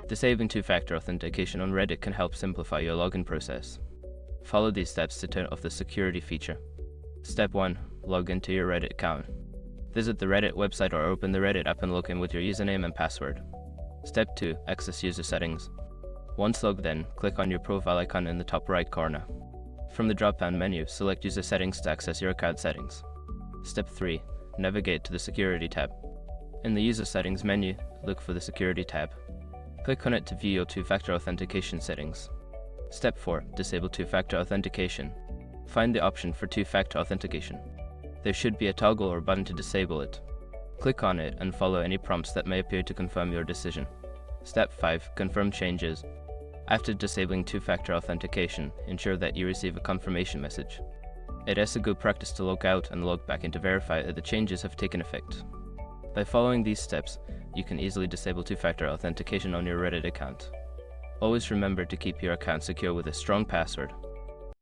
Disabling two-factor authentication on Reddit can help simplify your login process. Follow these steps to turn off the security feature. Step 1. Log into your Reddit account. Visit the Reddit website or open the Reddit app and log in with your username and password. Step 2. Access user settings. Once logged in, click on your profile icon in the top right corner. From the drop-down menu, select User Settings to access your account settings. Step 3. Navigate to the Security tab. In the User Settings menu, look for the Security tab. Click on it to view your two-factor authentication settings. Step 4. Disable two-factor authentication. Find the option for two-factor authentication. There should be a toggle or button to disable it. Click on it and follow any prompts that may appear to confirm your decision. Step 5. Confirm changes. After disabling two-factor authentication, ensure that you receive a confirmation message. It is a good practice to log out and log back in to verify that the changes have taken effect. By following these steps, you can easily disable two-factor authentication on your Reddit account. Always remember to keep your account secure with a strong password.